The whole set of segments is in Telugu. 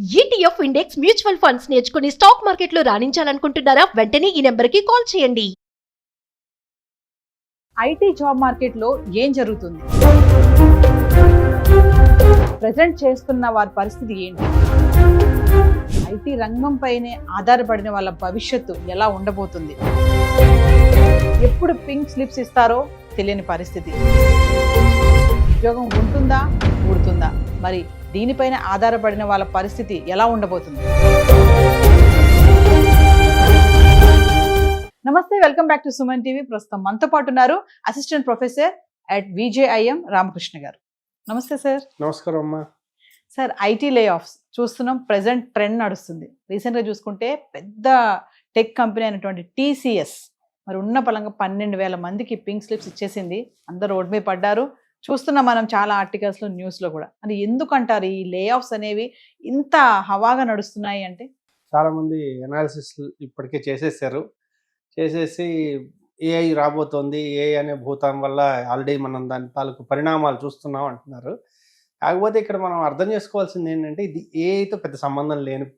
ఈటీఎఫ్ ఇండెక్స్ మ్యూచువల్ ఫండ్స్ నేర్చుకుని స్టాక్ మార్కెట్లో రాణించాలనుకుంటున్నారా? వెంటనే ఈ నెంబర్కి కాల్ చేయండి. ఐటీ జాబ్ మార్కెట్లో ఏం జరుగుతుంది, ప్రజెంట్ చేస్తున్న వారి పరిస్థితి ఏంటి, ఐటీ రంగం పైనే ఆధారపడిన వాళ్ళ భవిష్యత్తు ఎలా ఉండబోతుంది, ఎప్పుడు పింక్ స్లిప్స్ ఇస్తారో తెలియని పరిస్థితి, ఉద్యోగం ఉంటుందా ఊడుతుందా, మరి దీనిపైన ఆధారపడిన వాళ్ళ పరిస్థితి ఎలా ఉండబోతుంది? నమస్తే, welcome back to Suman TV. ప్రస్తుతం మనతో పాటు ఉన్నారు అసిస్టెంట్ ప్రొఫెసర్ అట్ విజేఐఎం రామకృష్ణ గారు. నమస్తే సార్. నమస్కారం అమ్మా. సార్, ఐటీ లే ఆఫ్స్ చూస్తున్నాం, ప్రెసెంట్ ట్రెండ్ నడుస్తుంది. రీసెంట్గా చూసుకుంటే పెద్ద టెక్ కంపెనీ అయినటువంటి టీసీఎస్ మరి ఉన్న పలంగా 12,000 మందికి పింక్ స్లిప్స్ ఇచ్చేసింది. అందరూ రోడ్ మీద పడ్డారు. చూస్తున్నాం మనం చాలా ఆర్టికల్స్లో, న్యూస్లో కూడా. అది ఎందుకంటారు ఈ లే ఆఫ్స్ అనేవి ఇంత హవాగా నడుస్తున్నాయి అంటే? చాలామంది అనాలిసిస్ ఇప్పటికే చేసేసి ఏఐ రాబోతోంది, ఏఐ అనే భూతం వల్ల ఆల్రెడీ మనం దాని తాలూకు పరిణామాలు చూస్తున్నాం అంటున్నారు. కాకపోతే ఇక్కడ మనం అర్థం చేసుకోవాల్సింది ఏంటంటే, ఇది ఏఐతో పెద్ద సంబంధం లేని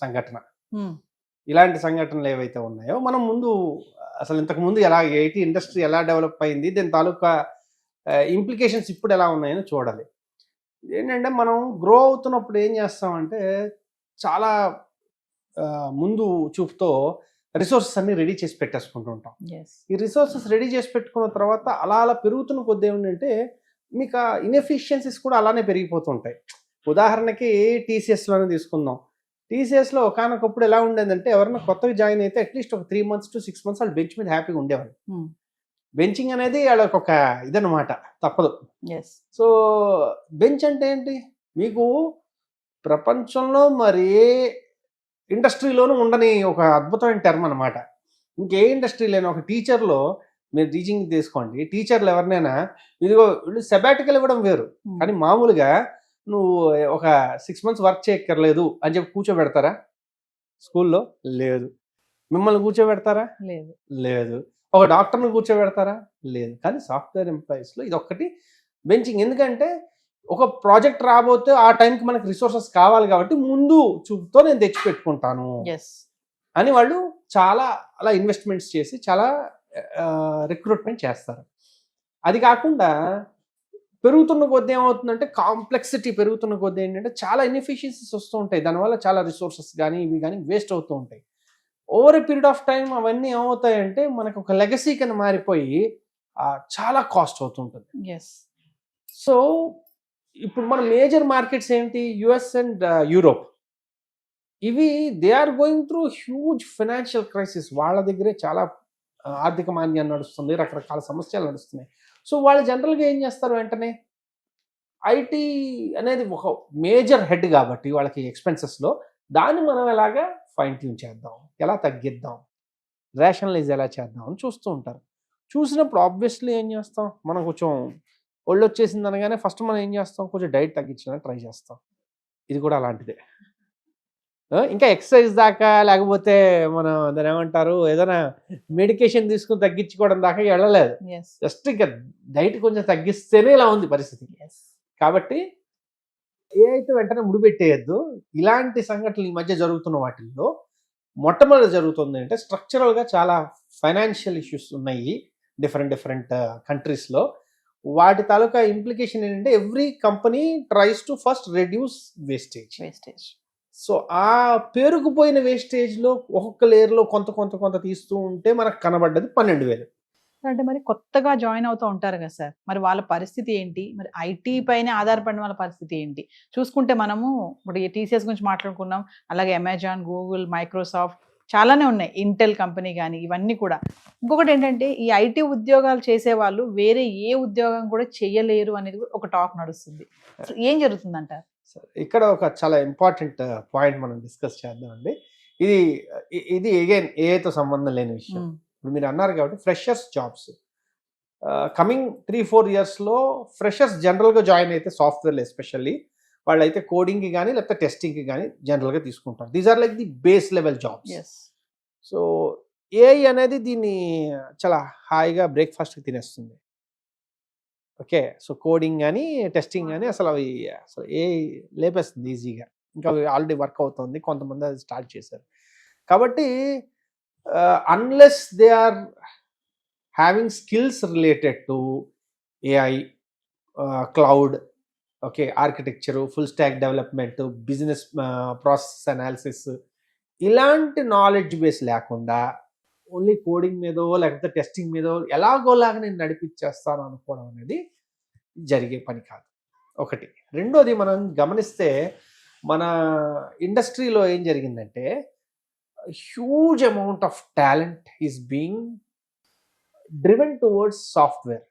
సంఘటన. ఇలాంటి సంఘటనలు ఏవైతే ఉన్నాయో మనం అసలు ఇంతకు ముందు ఎలా ఐటీ ఇండస్ట్రీ ఎలా డెవలప్ అయింది, దీని తాలూకా ఇంప్లికేషన్స్ ఇప్పుడు ఎలా ఉన్నాయని చూడాలి. ఏంటంటే, మనం గ్రో అవుతున్నప్పుడు ఏం చేస్తామంటే, చాలా ముందు చూపుతో రిసోర్సెస్ అన్ని రెడీ చేసి పెట్టేసుకుంటూ ఉంటాం. ఈ రిసోర్సెస్ రెడీ చేసి పెట్టుకున్న తర్వాత అలా పెరుగుతున్న కొద్ది ఏమిటంటే, మీకు ఆ ఇన్ఎఫిషియన్సీస్ కూడా అలానే పెరిగిపోతుంటాయి. ఉదాహరణకి టీసీఎస్లోనే తీసుకుందాం. టీసీఎస్లో ఒకనొకప్పుడు ఎలా ఉండేదంటే, ఎవరైనా కొత్తగా జాయిన్ అయితే అట్లీస్ట్ ఒక 3 months to 6 months వాళ్ళు బెంచ్ మీద హ్యాపీగా ఉండేవాళ్ళు. బెంచింగ్ అనేది వాళ్ళకి ఒక ఇదన్నమాట, తప్పదు. సో బెంచ్ అంటే ఏంటి, మీకు ప్రపంచంలో మరి ఏ ఇండస్ట్రీలోనూ ఉండని ఒక అద్భుతమైన టర్మ్ అనమాట. ఇంకే ఇండస్ట్రీ లేని ఒక టీచర్లో మీరు టీచింగ్ తీసుకోండి, టీచర్లు ఎవరినైనా ఇదిగో వీళ్ళు సెబాటికల్ ఇవ్వడం వేరు, కానీ మామూలుగా నువ్వు ఒక 6 months వర్క్ చేయక్కర్లేదు అని చెప్పి కూర్చోబెడతారా స్కూల్లో? లేదు. మిమ్మల్ని కూర్చోబెడతారా? లేదు. ఒక డాక్టర్ని కూర్చోబెడతారా? లేదు. కానీ సాఫ్ట్వేర్ ఎంప్లాయీస్లో ఇది ఒక్కటి బెంచింగ్. ఎందుకంటే ఒక ప్రాజెక్ట్ రాబోతే ఆ టైంకి మనకి రిసోర్సెస్ కావాలి కాబట్టి ముందు చూపుతో నేను తెచ్చి పెట్టుకుంటాను అని వాళ్ళు చాలా అలా ఇన్వెస్ట్మెంట్స్ చేసి చాలా రిక్రూట్మెంట్ చేస్తారు. అది కాకుండా పెరుగుతున్న కొద్దీ ఏమవుతుందంటే, కాంప్లెక్సిటీ పెరుగుతున్న కొద్దీ ఏంటంటే చాలా ఇన్ఎఫిషియన్సీస్ వస్తూ ఉంటాయి. దానివల్ల చాలా రిసోర్సెస్ కానీ ఇవి కానీ వేస్ట్ అవుతూ ఉంటాయి. Over a period of time అవన్నీ ఏమవుతాయంటే మనకు ఒక లెగసీ కింద మారిపోయి చాలా కాస్ట్ అవుతుంటుంది. సో ఇప్పుడు మన మేజర్ మార్కెట్స్ ఏంటి, యుఎస్ అండ్ యూరోప్. ఇవి they are going through huge financial crisis. వాళ్ళ దగ్గరే చాలా ఆర్థిక మాంద్యం నడుస్తుంది, రకరకాల సమస్యలు నడుస్తున్నాయి. సో వాళ్ళు జనరల్గా ఏం చేస్తారు, వెంటనే ఐటీ అనేది ఒక మేజర్ హెడ్ కాబట్టి వాళ్ళకి ఎక్స్పెన్సెస్లో దాన్ని మనం ఎలాగా ఫైన్ ట్యూన్ చేద్దాం, ఎలా తగ్గిద్దాం, రేషనలైజ్ ఎలా చేద్దాం అని చూస్తూ ఉంటారు. చూసినప్పుడు ఆబ్వియస్లీ ఏం చేస్తాం, మనం కొంచెం ఒళ్ళు వచ్చేసింది అనగానే ఫస్ట్ మనం ఏం చేస్తాం, కొంచెం డైట్ తగ్గించడానికి ట్రై చేస్తాం. ఇది కూడా అలాంటిదే. ఇంకా ఎక్సర్సైజ్ దాకా, లేకపోతే మనం దాని ఏమంటారు, ఏదైనా మెడికేషన్ తీసుకుని తగ్గించుకోవడం దాకా వెళ్ళలేదు. జస్ట్ ఇంకా డైట్ కొంచెం తగ్గిస్తేనే ఇలా ఉంది పరిస్థితి. కాబట్టి ఏ అయితే వెంటనే ముడిపెట్టేయద్దు. ఇలాంటి సంఘటనలు ఈ మధ్య జరుగుతున్న వాటిల్లో మొట్టమొదటి జరుగుతుంది అంటే, స్ట్రక్చరల్గా చాలా ఫైనాన్షియల్ ఇష్యూస్ ఉన్నాయి డిఫరెంట్ కంట్రీస్లో. వాటి తాలూకా ఇంప్లికేషన్ ఏంటంటే, every company tries to first reduce wastage. So ఆ పేరుకుపోయిన వేస్టేజ్లో ఒక్కొక్క లేయర్లో కొంత తీస్తూ ఉంటే మనకు కనబడ్డది 12,000. అంటే మరి కొత్తగా జాయిన్ అవుతూ ఉంటారు కదా సార్, మరి వాళ్ళ పరిస్థితి ఏంటి, మరి ఐటీ పైన ఆధారపడిన వాళ్ళ పరిస్థితి ఏంటి? చూసుకుంటే మనము ఇప్పుడు టీసీఎస్ గురించి మాట్లాడుకున్నాం, అలాగే అమెజాన్, గూగుల్, మైక్రోసాఫ్ట్ చాలానే ఉన్నాయి, ఇంటెల్ కంపెనీ కానీ ఇవన్నీ కూడా. ఇంకొకటి ఏంటంటే, ఈ ఐటీ ఉద్యోగాలు చేసే వాళ్ళు వేరే ఏ ఉద్యోగం కూడా చేయలేరు అనేది కూడా ఒక టాక్ నడుస్తుంది. ఏం జరుగుతుందంటారు? ఇక్కడ ఒక చాలా ఇంపార్టెంట్ పాయింట్ మనం డిస్కస్ చేద్దామండి. ఇది అగైన్ ఏఐతో సంబంధం లేని విషయం. ఇప్పుడు మీరు అన్నారు కాబట్టి ఫ్రెషర్స్ జాబ్స్ కమింగ్ 3-4 yearsలో ఫ్రెషర్స్ జనరల్గా జాయిన్ అయితే సాఫ్ట్వేర్లో ఎస్పెషల్లీ వాళ్ళైతే కోడింగ్కి కానీ లేకపోతే టెస్టింగ్కి కానీ జనరల్గా తీసుకుంటారు. These are like the base level jobs. So AI అనేది దీన్ని చాలా హాయిగా బ్రేక్ఫాస్ట్కి తినేస్తుంది. ఓకే, సో కోడింగ్ కానీ టెస్టింగ్ కానీ అసలు ఏ లేపేస్తుంది ఈజీగా. ఇంకా ఆల్రెడీ వర్క్ అవుతుంది, కొంతమంది అది స్టార్ట్ చేశారు. కాబట్టి unless they are having skills related to AI, cloud, okay, architecture, full stack development, business process analysis, ఇలాంటి నాలెడ్జ్ బేస్ లేకుండా ఓన్లీ కోడింగ్ మీదో లేకపోతే టెస్టింగ్ మీదో ఎలాగోలాగా నేను నడిపించేస్తాను అనుకోవడం అనేది జరిగే పని కాదు. ఒకటి. రెండోది, మనం గమనిస్తే మన ఇండస్ట్రీలో ఏం జరిగిందంటే huge amount of talent is being driven towards software.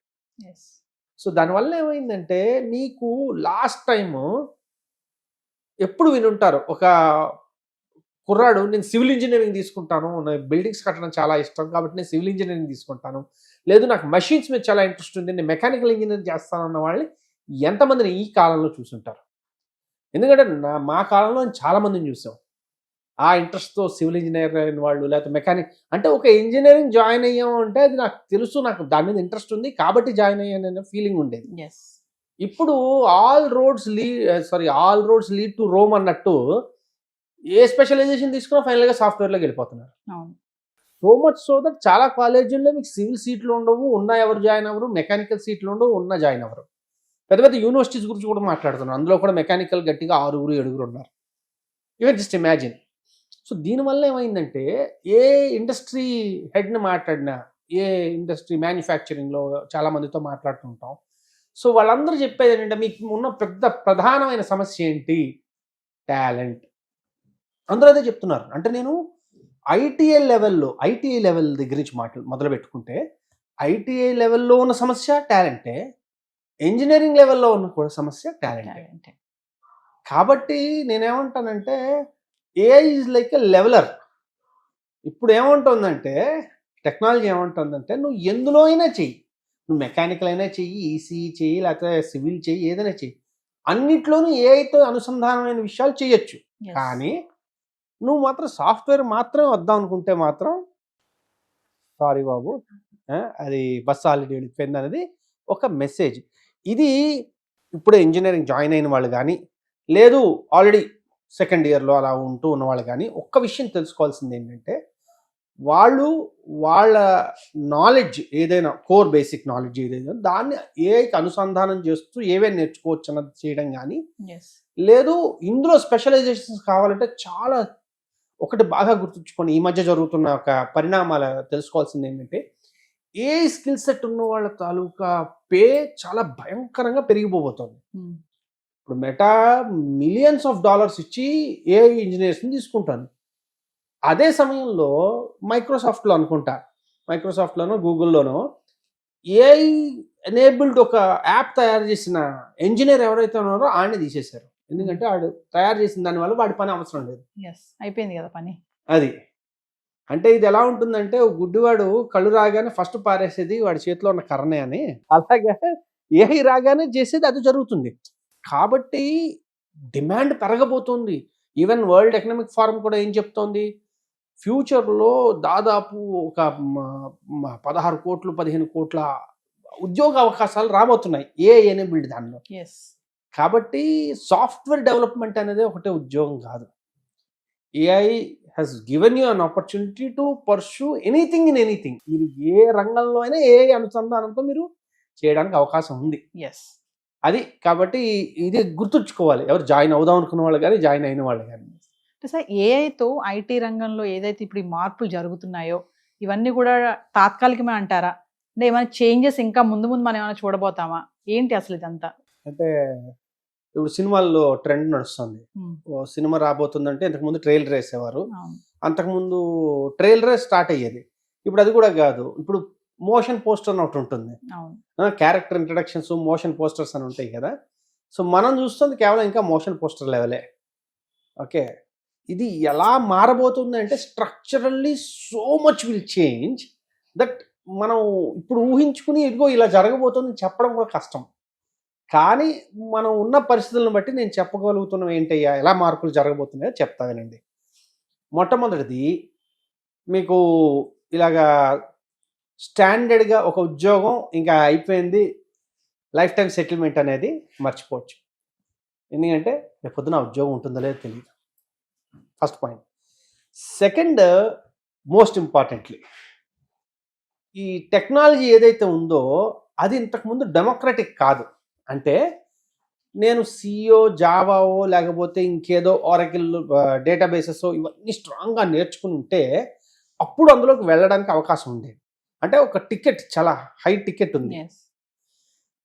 So దానివల్ల ఏమైందంటే నీకు లాస్ట్ టైము ఎప్పుడు వినుంటారు, ఒక కుర్రాడు నేను సివిల్ ఇంజనీరింగ్ తీసుకుంటాను, నాకు బిల్డింగ్స్ కట్టడం చాలా ఇష్టం కాబట్టి నేను సివిల్ ఇంజనీరింగ్ తీసుకుంటాను, లేదు నాకు మెషిన్స్ మీద చాలా ఇంట్రెస్ట్ ఉంది నేను మెకానికల్ ఇంజనీరింగ్ చేస్తాను అన్న వాళ్ళని ఎంతమందిని ఈ కాలంలో చూసుంటారు. ఎందుకంటే మా కాలంలో చాలా మందిని చూసాం ఆ ఇంట్రెస్ట్తో సివిల్ ఇంజనీర్ అయిన వాళ్ళు, లేకపోతే మెకానిక్. అంటే ఒక ఇంజనీరింగ్ జాయిన్ అయ్యాము అంటే అది నాకు తెలుసు, నాకు దాని మీద ఇంట్రెస్ట్ ఉంది కాబట్టి జాయిన్ అయ్యాననే ఫీలింగ్ ఉండేది. ఇప్పుడు all roads lead to Rome అన్నట్టు ఏ స్పెషలైజేషన్ తీసుకున్నా ఫైనల్గా సాఫ్ట్వేర్లోకి వెళ్ళిపోతున్నారు. సో మచ్ సో దట్ చాలా కాలేజీల్లో మీకు సివిల్ సీట్లు ఉండవు, ఉన్న ఎవరు జాయిన్ అవ్వరు, మెకానికల్ సీట్లు ఉండవు, ఉన్న జాయిన్ అవ్వరు. పెద్ద పెద్ద యూనివర్సిటీస్ గురించి కూడా మాట్లాడుతున్నారు, అందులో కూడా మెకానికల్ గట్టిగా 6-7 ఉన్నారు. You just imagine. సో దీనివల్ల ఏమైందంటే ఏ ఇండస్ట్రీ హెడ్ని మాట్లాడినా, ఏ ఇండస్ట్రీ మ్యానుఫ్యాక్చరింగ్లో చాలా మందితో మాట్లాడుతుంటాం. సో వాళ్ళందరూ చెప్పేది ఏంటంటే మీకు ఉన్న ప్రధానమైన సమస్య ఏంటి? టాలెంట్. అందరూ అదే చెప్తున్నారు. అంటే నేను ఐటీఐ లెవెల్ దగ్గర నుంచి మొదలు పెట్టుకుంటే ఐటీఐ లెవెల్లో ఉన్న సమస్య టాలెంటే, ఇంజనీరింగ్ లెవెల్లో ఉన్న కూడా సమస్య టాలెంటే. కాబట్టి నేనేమంటానంటే AI is like a leveller. ఇప్పుడు ఏమంటుందంటే టెక్నాలజీ ఏమంటుందంటే నువ్వు ఎందులో అయినా చెయ్యి, నువ్వు మెకానికల్ అయినా చెయ్యి, ఈసీ చెయ్యి, లేకపోతే సివిల్ చెయ్యి, ఏదైనా చెయ్యి, అన్నిట్లోనూ ఏఐతో అనుసంధానమైన విషయాలు చేయొచ్చు. కానీ నువ్వు మాత్రం సాఫ్ట్వేర్ మాత్రమే వద్దాం అనుకుంటే మాత్రం సారీ బాబు, అది బస్ ఆల్రెడీ వెళ్ళిపోయింది అనేది ఒక మెసేజ్. ఇది ఇప్పుడే ఇంజనీరింగ్ జాయిన్ అయిన వాళ్ళు కానీ, లేదు ఆల్రెడీ సెకండ్ ఇయర్లో అలా ఉంటూ ఉన్నవాళ్ళు కానీ ఒక్క విషయం తెలుసుకోవాల్సింది ఏంటంటే వాళ్ళ నాలెడ్జ్ ఏదైనా కోర్ బేసిక్ నాలెడ్జ్ ఏదైనా దాన్ని ఏఐకి అనుసంధానం చేస్తూ ఏవే నేర్చుకోవచ్చు అన్నది చేయడం కానీ, లేదు ఇందులో స్పెషలైజేషన్స్ కావాలంటే చాలా ఒకటి బాగా గుర్తుంచుకొని ఈ మధ్య జరుగుతున్న ఒక పరిణామాలు తెలుసుకోవాల్సింది ఏంటంటే ఏ స్కిల్ సెట్ ఉన్న వాళ్ళ తాలూకా పే చాలా భయంకరంగా పెరిగిపోబోతోంది. ఇప్పుడు మెటా మిలియన్స్ ఆఫ్ డాలర్స్ ఇచ్చి ఏఐ ఇంజనీర్స్ని తీసుకుంటాను. అదే సమయంలో మైక్రోసాఫ్ట్లో అనుకుంటా, మైక్రోసాఫ్ట్లోనో గూగుల్లోనో ఏఐ ఎనేబుల్డ్ ఒక యాప్ తయారు చేసిన ఇంజనీర్ ఎవరైతే ఉన్నారో ఆయన్ని తీసేశారు. ఎందుకంటే వాడు తయారు చేసిన దానివల్ల వాడి పని అవసరం లేదు, అయిపోయింది కదా పని. అది అంటే ఇది ఎలా ఉంటుందంటే గుడ్డివాడు కళ్ళు రాగానే ఫస్ట్ పారేసేది వాడి చేతిలో ఉన్న కర్రనే అని, అలాగే ఏఐ రాగానే చేసేది అది జరుగుతుంది. కాబట్టి డిమాండ్ పెరగబోతుంది. ఈవెన్ వరల్డ్ ఎకనామిక్ ఫోరం కూడా ఏం చెప్తోంది, ఫ్యూచర్లో దాదాపు ఒక 16 కోట్లు 15 కోట్ల ఉద్యోగ అవకాశాలు రాబోతున్నాయి ఏఐ ఎనేబుల్డ్ దానిలో. కాబట్టి సాఫ్ట్వేర్ డెవలప్మెంట్ అనేది ఒకటే ఉద్యోగం కాదు. AI has given you an opportunity to pursue anything in anything. మీరు ఏ రంగంలో అయినా ఏఐ అనుసంధానంతో మీరు చేయడానికి అవకాశం ఉంది. అది కాబట్టి ఇది గుర్తుంచుకోవాలి ఎవరు జాయిన్ అవుదాం అనుకున్న వాళ్ళు కానీ జాయిన్ అయిన వాళ్ళు కానీ. అంటే సార్ ఏఐతో ఐటీ రంగంలో ఏదైతే ఇప్పుడు ఈ మార్పులు జరుగుతున్నాయో ఇవన్నీ కూడా తాత్కాలికమే అంటారా? అంటే ఏమైనా చేంజెస్ ఇంకా ముందు మనం ఏమైనా చూడబోతామా? ఏంటి అసలు ఇదంతా? అంటే ఇప్పుడు సినిమాల్లో ట్రెండ్ నడుస్తుంది. సినిమా రాబోతుందంటే ఇంతకుముందు ట్రైలర్ వేసేవారు, అంతకుముందు ట్రైలరే స్టార్ట్ అయ్యేది. ఇప్పుడు అది కూడా కాదు, ఇప్పుడు మోషన్ పోస్టర్ అని ఒకటి ఉంటుంది, క్యారెక్టర్ ఇంట్రడక్షన్స్ మోషన్ పోస్టర్స్ అని ఉంటాయి కదా. సో మనం చూస్తుంది కేవలం ఇంకా మోషన్ పోస్టర్ లెవెలే. ఓకే, ఇది ఎలా మారబోతుంది అంటే structurally so much will change that మనం ఇప్పుడు ఊహించుకుని ఇదిగో ఇలా జరగబోతుంది చెప్పడం కూడా కష్టం. కానీ మనం ఉన్న పరిస్థితులను బట్టి నేను చెప్పగలుగుతున్నాం ఏంటయ్యా ఎలా మార్పులు జరగబోతున్నాయో చెప్తా వినండి. మొట్టమొదటిది, మీకు ఇలాగా స్టాండర్డ్గా ఒక ఉద్యోగం ఇంకా అయిపోయింది, లైఫ్ టైం సెటిల్మెంట్ అనేది మర్చిపోవచ్చు. ఎందుకంటే రేపు పొద్దున ఉద్యోగం ఉంటుందో లేదో తెలియదు. First point. Second, most importantly, ఈ టెక్నాలజీ ఏదైతే ఉందో అది ఇంతకుముందు డెమోక్రటిక్ కాదు. అంటే నేను సిఓ, జావావో లేకపోతే ఇంకేదో ఆరకిల్ డేటాబేసెస్ ఇవన్నీ స్ట్రాంగ్గా నేర్చుకుని ఉంటే అప్పుడు అందులోకి వెళ్ళడానికి అవకాశం ఉండేది. అంటే ఒక టికెట్, చాలా హై టికెట్ ఉంది.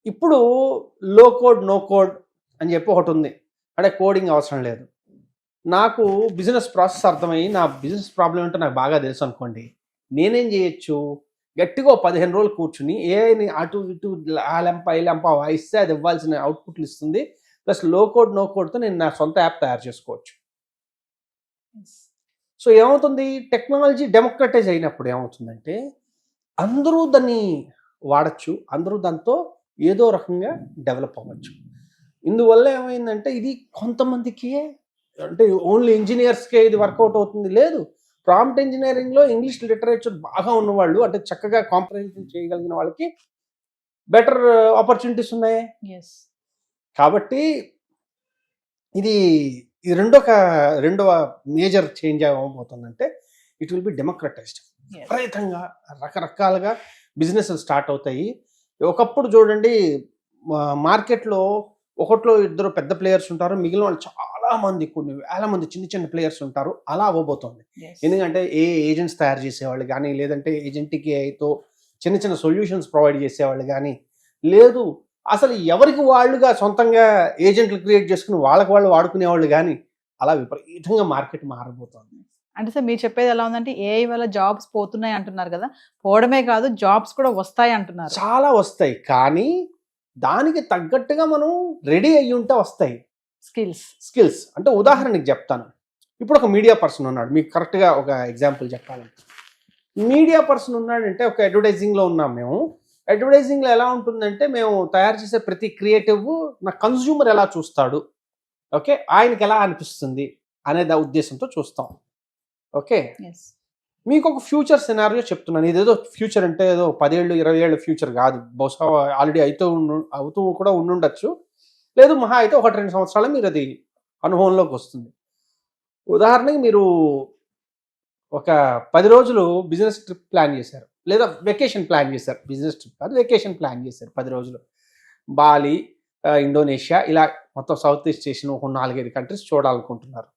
ఇప్పుడు లో కోడ్ నో కోడ్ అని చెప్పి ఒకటి ఉంది. అంటే కోడింగ్ అవసరం లేదు. నాకు బిజినెస్ ప్రాసెస్ అర్థమయ్యి నా బిజినెస్ ప్రాబ్లం ఏంటో నాకు బాగా తెలుసు అనుకోండి, నేనేం చేయొచ్చు, గట్టిగా 15 రోజులు కూర్చుని ఏఐని అటు ఇటు ఆ లెంప ఈ లెంప వాయిస్తే అది ఇవ్వాల్సిన అవుట్పుట్లు ఇస్తుంది. ప్లస్ లో కోడ్ నో కోడ్తో నేను నా సొంత యాప్ తయారు చేసుకోవచ్చు. సో ఏమవుతుంది, టెక్నాలజీ డెమోక్రటైజ్ అయినప్పుడు ఏమవుతుందంటే అందరూ దాన్ని వాడచ్చు, అందరూ దాంతో ఏదో రకంగా డెవలప్ అవ్వచ్చు. ఇందువల్ల ఏమైందంటే ఇది కొంతమందికి, అంటే ఓన్లీ ఇంజనీర్స్కే ఇది వర్కౌట్ అవుతుంది లేదు. ప్రాంప్ట్ ఇంజనీరింగ్లో ఇంగ్లీష్ లిటరేచర్ బాగా ఉన్నవాళ్ళు, అంటే చక్కగా కాంప్రహెన్షన్ చేయగలిగిన వాళ్ళకి బెటర్ ఆపర్చునిటీస్ ఉన్నాయి. కాబట్టి ఇది రెండవ మేజర్ చేంజ్ అవ్వబోతుందంటే ఇట్ విల్ బి డెమోక్రటైజ్డ్. విపరీతంగా రకరకాలుగా బిజినెస్ స్టార్ట్ అవుతాయి. ఒకప్పుడు చూడండి, మార్కెట్లో ఒకటిలో ఇద్దరు పెద్ద ప్లేయర్స్ ఉంటారు, మిగిలిన వాళ్ళు చాలా మంది, కొన్ని వేల మంది చిన్న చిన్న ప్లేయర్స్ ఉంటారు. అలా అవ్వబోతోంది. ఎందుకంటే ఏజెంట్స్ తయారు చేసేవాళ్ళు కానీ, లేదంటే ఏజెంట్కి ఏతో చిన్న చిన్న సొల్యూషన్స్ ప్రొవైడ్ చేసేవాళ్ళు కానీ, లేదు అసలు ఎవరికి వాళ్ళుగా సొంతంగా ఏజెంట్లు క్రియేట్ చేసుకుని వాళ్ళకి వాళ్ళు వాడుకునేవాళ్ళు కానీ, అలా విపరీతంగా మార్కెట్ మారబోతోంది. అంటే సార్ మీరు చెప్పేది ఎలా ఉందంటే ఏఐ వల్ల జాబ్స్ పోతున్నాయి అంటున్నారు కదా, పోవడమే కాదు జాబ్స్ కూడా వస్తాయి అంటున్నారు. చాలా వస్తాయి, కానీ దానికి తగ్గట్టుగా మనం రెడీ అయ్యి ఉంటే వస్తాయి స్కిల్స్. అంటే ఉదాహరణకి చెప్తాను. ఇప్పుడు ఒక మీడియా పర్సన్ ఉన్నాడు, మీకు కరెక్ట్గా ఒక ఎగ్జాంపుల్ చెప్పాలంటే, మీడియా పర్సన్ ఉన్నాడంటే ఒక అడ్వర్టైజింగ్లో ఉన్నాం మేము. అడ్వర్టైజింగ్లో ఎలా ఉంటుందంటే మేము తయారు చేసే ప్రతి క్రియేటివ్ నా కన్జ్యూమర్ ఎలా చూస్తాడు, ఓకే, ఆయనకి ఎలా అనిపిస్తుంది అనే ఉద్దేశంతో చూస్తాం. ఓకే, మీకు ఒక ఫ్యూచర్ సినారియో చెప్తున్నాను. ఇదేదో ఫ్యూచర్ అంటే ఏదో 10 ఏళ్ళు 20 ఏళ్ళ ఫ్యూచర్ కాదు, బహుశా ఆల్రెడీ అవుతూ కూడా ఉండుండొచ్చు, లేదు మహా అయితే 1-2 సంవత్సరాలు మీరు అది అనుభవంలోకి వస్తుంది. ఉదాహరణకి మీరు ఒక 10 రోజులు బిజినెస్ ట్రిప్ ప్లాన్ చేశారు, లేదా వెకేషన్ ప్లాన్ చేశారు. బిజినెస్ ట్రిప్ కాదు, వెకేషన్ ప్లాన్ చేశారు 10 రోజులు. బాలి, ఇండోనేషియా, ఇలా మొత్తం సౌత్ ఈస్ట్ ఏషియన్ ఒక 4-5 కంట్రీస్ చూడాలనుకుంటున్నారు.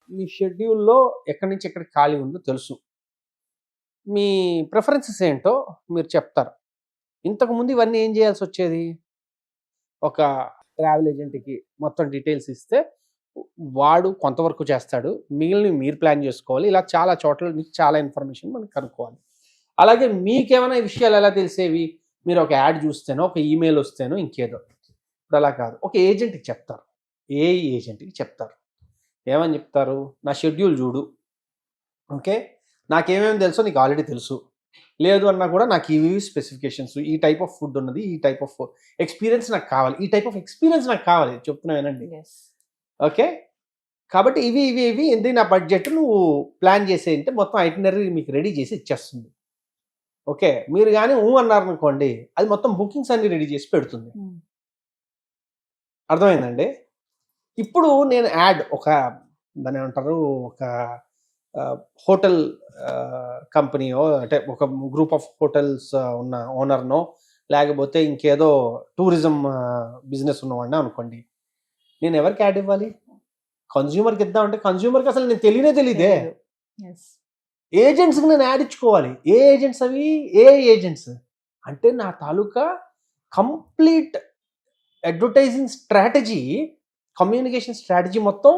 మీ షెడ్యూల్లో ఎక్కడి నుంచి ఎక్కడికి ఖాళీ ఉందో తెలుసు, మీ ప్రిఫరెన్సెస్ ఏంటో మీరు చెప్తారు. ఇంతకుముందు ఇవన్నీ ఏం చేయాల్సి వచ్చేది, ఒక ట్రావెల్ ఏజెంట్కి మొత్తం డీటెయిల్స్ ఇస్తే వాడు కొంతవరకు చేస్తాడు, మిగిలిన మీరు ప్లాన్ చేసుకోవాలి. ఇలా చాలా చోట్ల నుంచి చాలా ఇన్ఫర్మేషన్ మనం కనుక్కోవాలి. అలాగే మీకేమైనా విషయాలు ఎలా తెలిసేవి, మీరు ఒక యాడ్ చూస్తేనో, ఒక ఈమెయిల్ వస్తేనో, ఇంకేదో. ఇప్పుడు అలా కాదు, ఒక ఏజెంట్కి చెప్తారు, ఏఐ ఏజెంట్కి చెప్తారు. ఏమని చెప్తారు, నా షెడ్యూల్ చూడు, ఓకే, నాకేమేమి తెలుసో నీకు ఆల్రెడీ తెలుసు, లేదు అన్నా కూడా నాకు ఇవి స్పెసిఫికేషన్స్, ఈ టైప్ ఆఫ్ ఫుడ్ ఉన్నది, ఈ టైప్ ఆఫ్ ఎక్స్పీరియన్స్ నాకు కావాలి, ఈ టైప్ ఆఫ్ ఎక్స్పీరియన్స్ నాకు కావాలి, చెప్తున్నానండి. ఓకే, కాబట్టి ఇవి ఇవి ఇవి ఎందుకు నా బడ్జెట్ నువ్వు ప్లాన్ చేసేయంటే మొత్తం ఐటినరీ మీకు రెడీ చేసి ఇచ్చేస్తుంది. ఓకే, మీరు కానీ అన్నారనుకోండి, అది మొత్తం బుకింగ్స్ అన్ని రెడీ చేసి పెడుతుంది. అర్థమైందండి. ఇప్పుడు నేను యాడ్ దాన్ని ఏమంటారు, ఒక హోటల్ కంపెనీయో, అంటే ఒక గ్రూప్ ఆఫ్ హోటల్స్ ఉన్న ఓనర్నో, లేకపోతే ఇంకేదో టూరిజం బిజినెస్ ఉన్నవాడిని అనుకోండి, నేను ఎవరికి యాడ్ ఇవ్వాలి, కన్జ్యూమర్కి ఇద్దామంటే కన్జ్యూమర్కి అసలు నేను తెలియదే. ఏజెంట్స్కి నేను యాడ్ ఇచ్చుకోవాలి. ఏ ఏజెంట్స్ అవి, ఏజెంట్స్ అంటే నా తాలూకా complete advertising strategy, communication strategy మొత్తం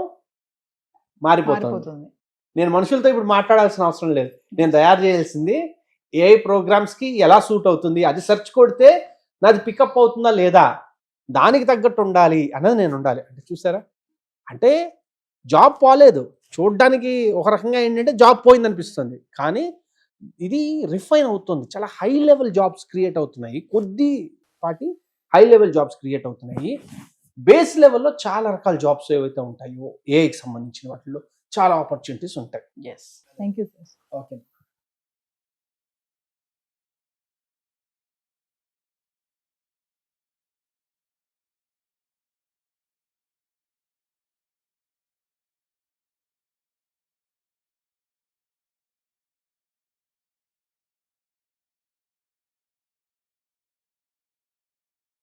మారిపోతుంది. నేను మనుషులతో ఇప్పుడు మాట్లాడాల్సిన అవసరం లేదు, నేను తయారు చేయాల్సింది ఏఐ ప్రోగ్రామ్స్కి ఎలా సూట్ అవుతుంది, అది సెర్చ్ కొడితే నాది పికప్ అవుతుందా లేదా, దానికి తగ్గట్టు ఉండాలి అన్నది నేను ఉండాలి. అంటే చూసారా, అంటే జాబ్ పోలేదు, చూడడానికి ఒక రకంగా ఏంటంటే జాబ్ పోయింది అనిపిస్తుంది, కానీ ఇది రిఫైన్ అవుతుంది. చాలా హై లెవెల్ జాబ్స్ క్రియేట్ అవుతున్నాయి, కొద్దిపాటి హై లెవెల్ జాబ్స్ క్రియేట్ అవుతున్నాయి. బేస్ లెవెల్లో చాలా రకాల జాబ్స్ ఏవైతే ఉంటాయో ఏఐకి సంబంధించిన వాటిల్లో చాలా ఆపర్చునిటీస్ ఉంటాయి. Thank you sir. ఓకే.